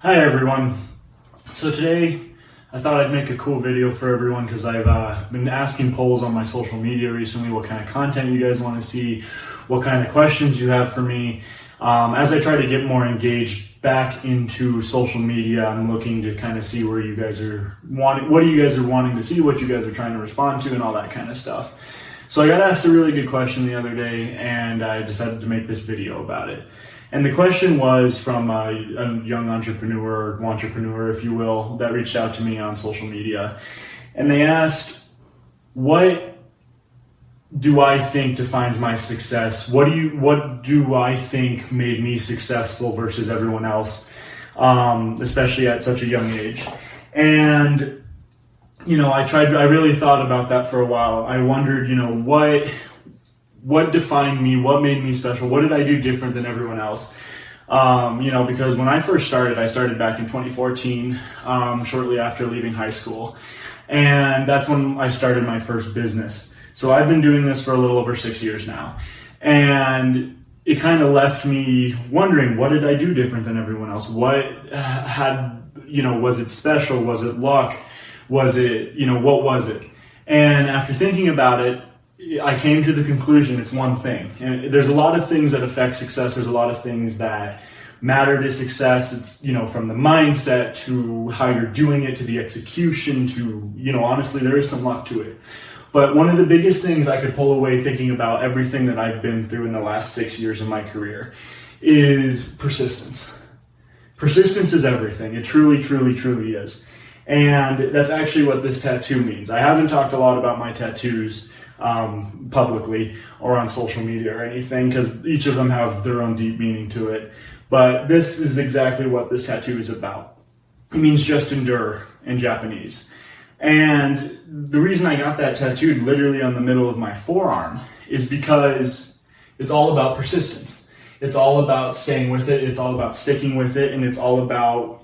Hi everyone. So today I thought I'd make a cool video for everyone because I've been asking polls on my social media recently what kind of content you guys want to see, what kind of questions you have for me. As I try to get more engaged back into social media, I'm looking to kind of see where you guys are wanting, what you guys are wanting to see, what you guys are trying to respond to, and all that kind of stuff. So I got asked a really good question the other day and I decided to make this video about it. And the question was from a young entrepreneur, if you will, that reached out to me on social media. And they asked, what do I think defines my success? What do I think made me successful versus everyone else, especially at such a young age? And I really thought about that for a while. I wondered, what defined me? What made me special? What did I do different than everyone else? Because when I first started, I started back in 2014, shortly after leaving high school. And that's when I started my first business. So I've been doing this for a little over 6 years now. And it kind of left me wondering, what did I do different than everyone else? What was it special? Was it luck? Was it, what was it? And after thinking about it, I came to the conclusion it's one thing. And there's a lot of things that affect success. There's a lot of things that matter to success. It's, from the mindset to how you're doing it to the execution to, honestly, there is some luck to it. But one of the biggest things I could pull away thinking about everything that I've been through in the last 6 years of my career is persistence. Persistence is everything. It truly, truly, truly is. And that's actually what this tattoo means. I haven't talked a lot about my tattoos publicly or on social media or anything because each of them have their own deep meaning to it. But this is exactly what this tattoo is about. It means just endure in Japanese. And the reason I got that tattooed literally on the middle of my forearm is because it's all about persistence. It's all about staying with it. It's all about sticking with it. And it's all about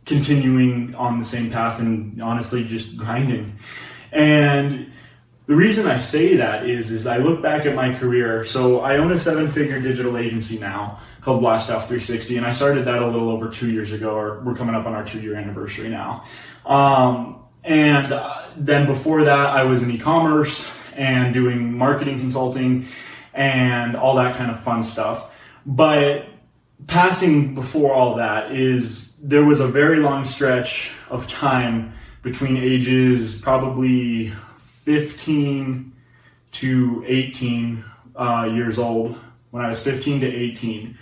continuing on the same path and honestly just grinding. And the reason I say that is I look back at my career. So I own a 7-figure digital agency now called Blast Off 360, and I started that a little over 2 years ago, or we're coming up on our 2-year anniversary now. Then before that, I was in e-commerce and doing marketing consulting and all that kind of fun stuff. But passing before all that is there was a very long stretch of time between ages probably 15 to 18 years old, when I was 15 to 18,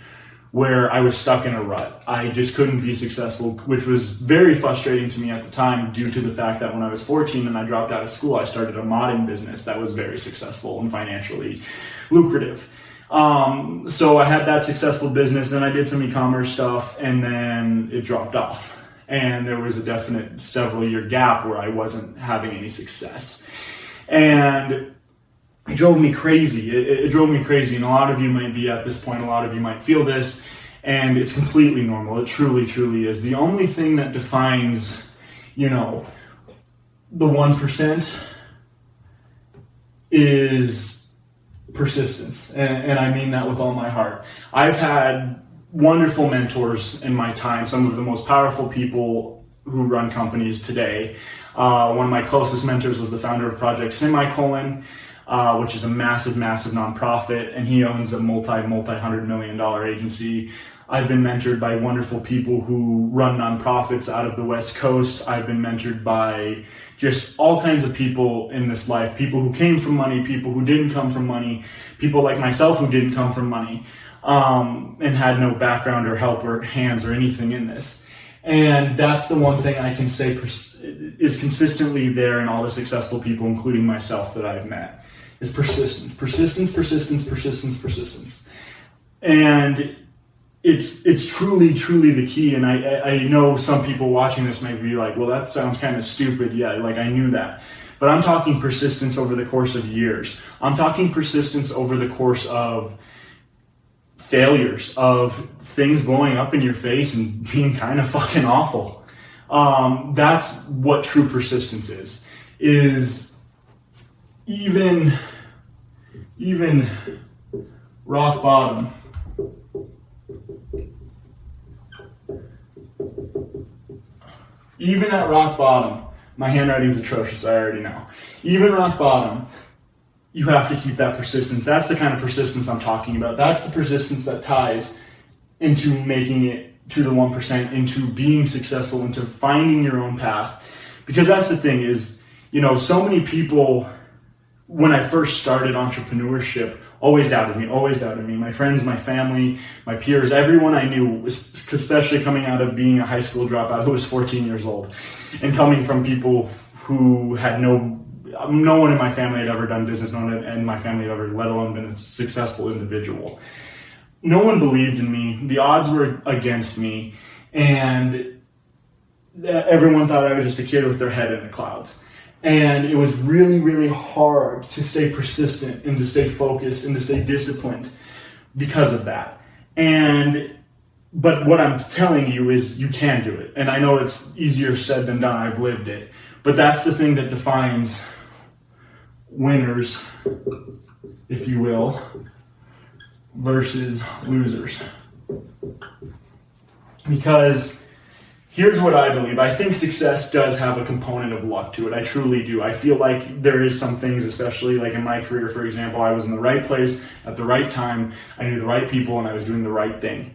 where I was stuck in a rut. I just couldn't be successful, which was very frustrating to me at the time due to the fact that when I was 14 and I dropped out of school, I started a modding business that was very successful and financially lucrative. So I had that successful business, then I did some e-commerce stuff, and then it dropped off. And there was a definite several-year gap where I wasn't having any success. And it drove me crazy. It drove me crazy. And a lot of you might be at this point, a lot of you might feel this, and it's completely normal. It truly, truly is. The only thing that defines, the 1% is persistence. And I mean that with all my heart. I've had wonderful mentors in my time, some of the most powerful people who run companies today. One of my closest mentors was the founder of Project Semicolon, which is a massive, massive nonprofit, and he owns a multi-$100 million agency. I've been mentored by wonderful people who run nonprofits out of the West Coast. I've been mentored by just all kinds of people in this life, people who came from money, people who didn't come from money, people like myself who didn't come from money, and had no background or help or hands or anything in this. And that's the one thing I can say is consistently there in all the successful people, including myself, that I've met, is persistence, persistence, persistence, persistence, persistence. And it's truly, truly the key. And I know some people watching this might be like, well, that sounds kind of stupid. Yeah, like I knew that. But I'm talking persistence over the course of years. I'm talking persistence over the course of failures, of things blowing up in your face and being kind of fucking awful. That's what true persistence is even rock bottom. even at rock bottom, my handwriting is atrocious, I already know. Even rock bottom, you have to keep that persistence. That's the kind of persistence I'm talking about. That's the persistence that ties into making it to the 1%, into being successful, into finding your own path. Because that's the thing is, so many people, when I first started entrepreneurship, always doubted me. My friends, my family, my peers, everyone I knew, especially coming out of being a high school dropout who was 14 years old, and coming from people who had no one in my family had ever done business, no one in my family had ever, let alone been a successful individual. No one believed in me. The odds were against me, and everyone thought I was just a kid with their head in the clouds. And it was really, really hard to stay persistent and to stay focused and to stay disciplined because of that. But what I'm telling you is you can do it. And I know it's easier said than done. I've lived it. But that's the thing that defines winners, if you will, versus losers. Because here's what I believe. I think success does have a component of luck to it. I truly do. I feel like there is some things, especially like in my career, for example, I was in the right place at the right time. I knew the right people and I was doing the right thing.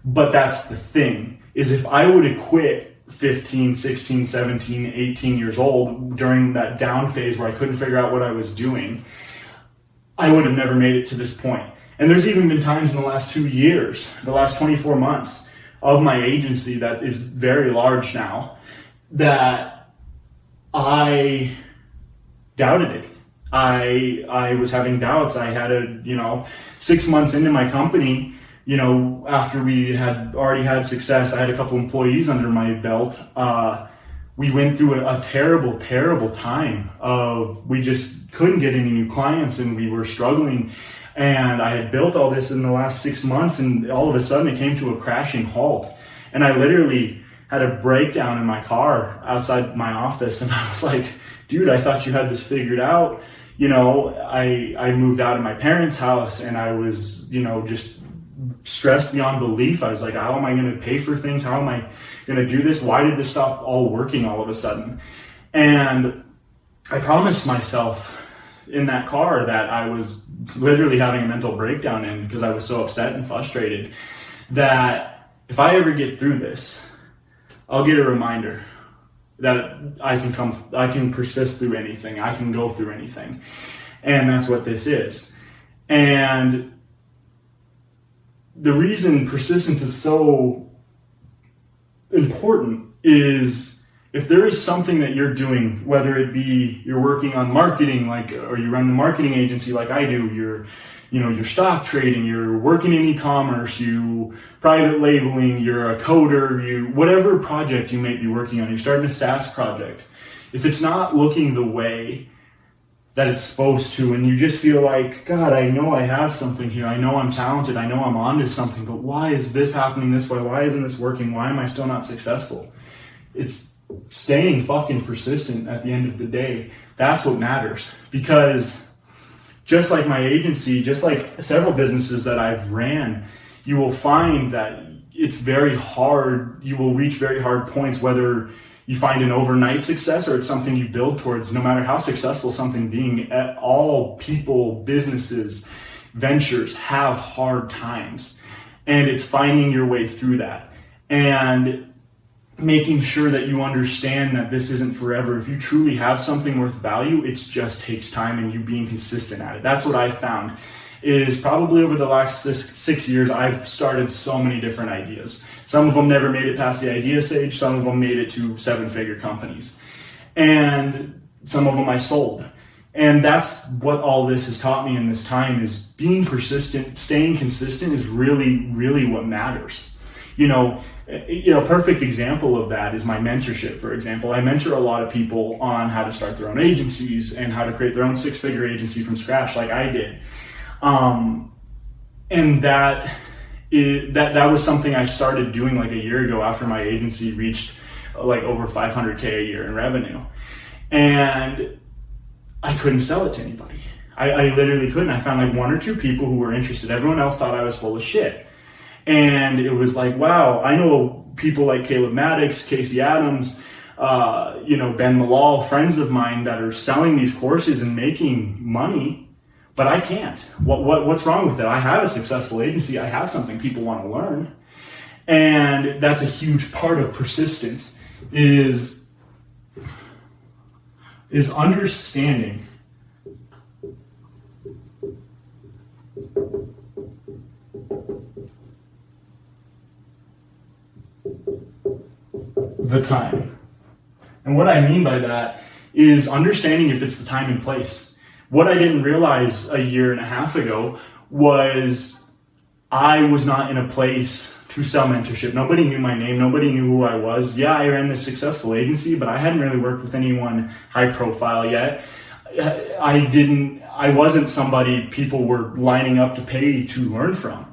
But that's the thing, is if I would have quit 15, 16, 17, 18 years old during that down phase where I couldn't figure out what I was doing, I would have never made it to this point. And there's even been times in the last 2 years, the last 24 months of my agency that is very large now, that I doubted it. I was having doubts. I had 6 months into my company, after we had already had success, I had a couple employees under my belt. We went through a terrible, terrible time we just couldn't get any new clients and we were struggling. And I had built all this in the last 6 months, and all of a sudden it came to a crashing halt. And I literally had a breakdown in my car outside my office, and I was like, dude, I thought you had this figured out. I moved out of my parents' house, and I was, just stressed beyond belief. I was like, how am I going to pay for things? How am I going to do this? Why did this stop all working all of a sudden? And I promised myself in that car that I was literally having a mental breakdown in because I was so upset and frustrated, that if I ever get through this, I'll get a reminder that I can persist through anything. I can go through anything. And that's what this is. And the reason persistence is so important is if there is something that you're doing, whether it be you're working on marketing, or you run the marketing agency like I do, you're stock trading, you're working in e-commerce, you private labeling, you're a coder, whatever project you may be working on, you're starting a SaaS project. If it's not looking the way that it's supposed to, and you just feel like, God, I know I have something here. I know I'm talented. I know I'm onto something, but why is this happening this way? Why isn't this working? Why am I still not successful? It's staying fucking persistent at the end of the day. That's what matters. Because just like my agency, just like several businesses that I've ran, you will find that it's very hard. You will reach very hard points, whether you find an overnight success or it's something you build towards. No matter how successful something being, all people, businesses, ventures have hard times. And it's finding your way through that. And making sure that you understand that this isn't forever. If you truly have something worth value, it just takes time and you being consistent at it. That's what I've found, is probably over the last 6 years, I've started so many different ideas. Some of them never made it past the idea stage. Some of them made it to 7-figure companies. And some of them I sold. And that's what all this has taught me in this time, is being persistent, staying consistent is really, really what matters. Perfect example of that is my mentorship, for example. I mentor a lot of people on how to start their own agencies and how to create their own 6-figure agency from scratch, like I did. And that was something I started doing like a year ago after my agency reached like over $500K a year in revenue. And I couldn't sell it to anybody. I literally couldn't. I found like 1 or 2 people who were interested. Everyone else thought I was full of shit. And it was like, wow, I know people like Caleb Maddox, Casey Adams, Ben Malal, friends of mine that are selling these courses and making money, but I can't. What's wrong with it? I have a successful agency. I have something people want to learn. And that's a huge part of persistence is understanding the time. And what I mean by that is understanding if it's the time and place. What I didn't realize a year and a half ago was I was not in a place to sell mentorship. Nobody knew my name. Nobody knew who I was. Yeah, I ran this successful agency, but I hadn't really worked with anyone high profile yet. I wasn't somebody people were lining up to pay to learn from.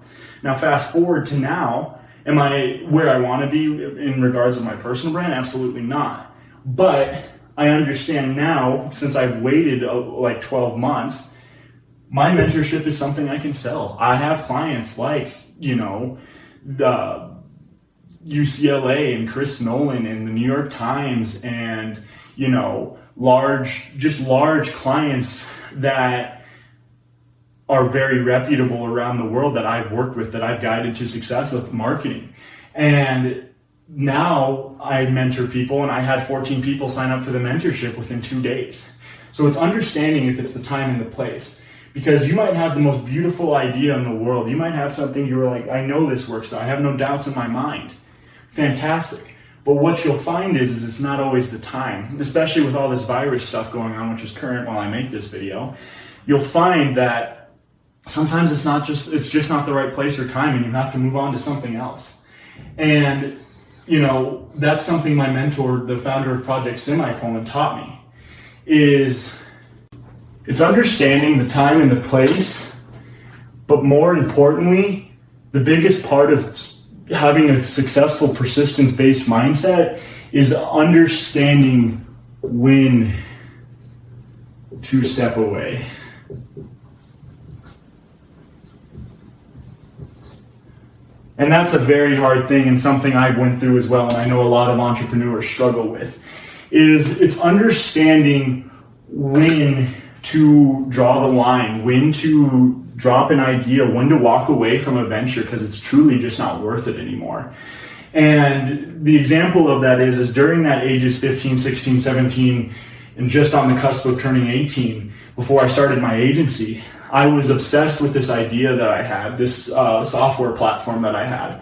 Now, fast forward to now, am I where I want to be in regards to my personal brand? Absolutely not. But I understand now, since I've waited like 12 months, my mentorship is something I can sell. I have clients like, the UCLA and Chris Nolan and the New York Times and, large clients that are very reputable around the world that I've worked with, that I've guided to success with marketing. And now I mentor people, and I had 14 people sign up for the mentorship within 2 days. So it's understanding if it's the time and the place. Because you might have the most beautiful idea in the world. You might have something you're like, I know this works. I have no doubts in my mind. Fantastic. But what you'll find is it's not always the time, especially with all this virus stuff going on, which is current while I make this video. You'll find that sometimes it's just not the right place or time, and you have to move on to something else. And, that's something my mentor, the founder of Project Semicolon, taught me, is it's understanding the time and the place, but more importantly, the biggest part of having a successful persistence-based mindset is understanding when to step away. And that's a very hard thing, and something I've went through as well, and I know a lot of entrepreneurs struggle with, is it's understanding when to draw the line, when to drop an idea, when to walk away from a venture because it's truly just not worth it anymore. And the example of that is during that ages 15, 16, 17, and just on the cusp of turning 18, before I started my agency, I was obsessed with this idea that I had, this software platform that I had.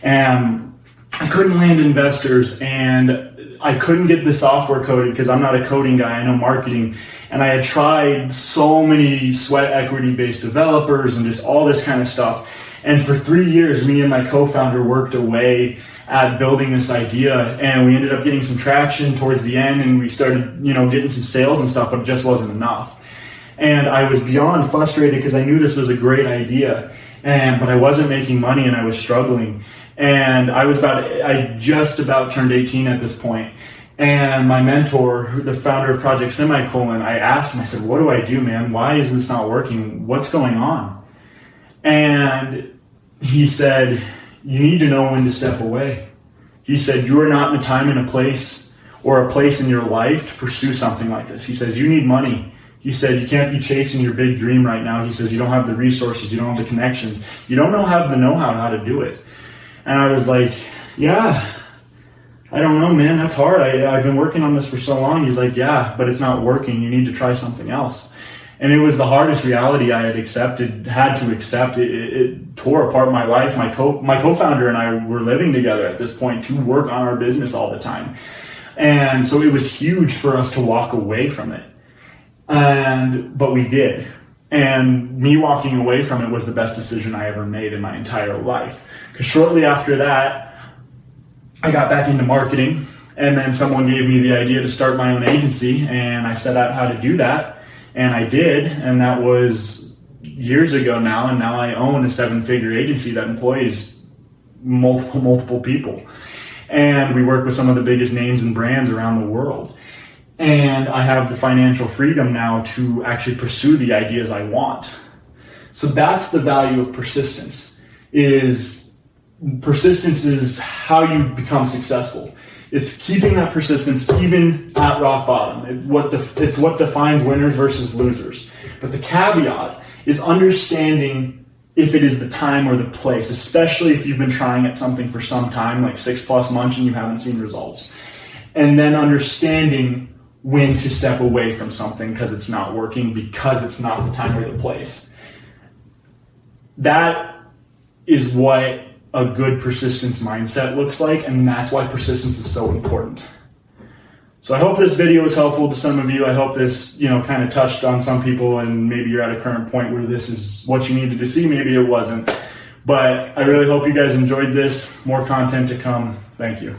And I couldn't land investors, and I couldn't get the software coded because I'm not a coding guy, I know marketing. And I had tried so many sweat equity-based developers and just all this kind of stuff. And for 3 years, me and my co-founder worked away at building this idea, and we ended up getting some traction towards the end, and we started, getting some sales and stuff, but it just wasn't enough. And I was beyond frustrated because I knew this was a great idea, but I wasn't making money and I was struggling. And I just about turned 18 at this point. And my mentor, the founder of Project Semicolon, I asked him, I said, what do I do, man? Why is this not working? What's going on? And he said, you need to know when to step away. He said, you are not in a time and a place or a place in your life to pursue something like this. He says, you need money. He said, you can't be chasing your big dream right now. He says, you don't have the resources. You don't have the connections. You don't have the know-how how to do it. And I was like, yeah, I don't know, man. That's hard. I've been working on this for so long. He's like, yeah, but it's not working. You need to try something else. And it was the hardest reality I had to accept. It tore apart my life. My co-founder and I were living together at this point to work on our business all the time. And so it was huge for us to walk away from it. But we did. And me walking away from it was the best decision I ever made in my entire life. Because shortly after that, I got back into marketing, and then someone gave me the idea to start my own agency, and I set out how to do that, and I did, and that was years ago now, and now I own a 7-figure agency that employs multiple people. And we work with some of the biggest names and brands around the world. And I have the financial freedom now to actually pursue the ideas I want. So that's the value of persistence is how you become successful. It's keeping that persistence even at rock bottom. It's what defines winners versus losers. But the caveat is understanding if it is the time or the place, especially if you've been trying at something for some time, like 6+ months, and you haven't seen results. And then understanding when to step away from something because it's not working, because it's not the time or the place. That is what a good persistence mindset looks like, and that's why persistence is so important. So I hope this video was helpful to some of you. I hope this, kind of touched on some people, and maybe you're at a current point where this is what you needed to see. Maybe it wasn't. But I really hope you guys enjoyed this. More content to come. Thank you.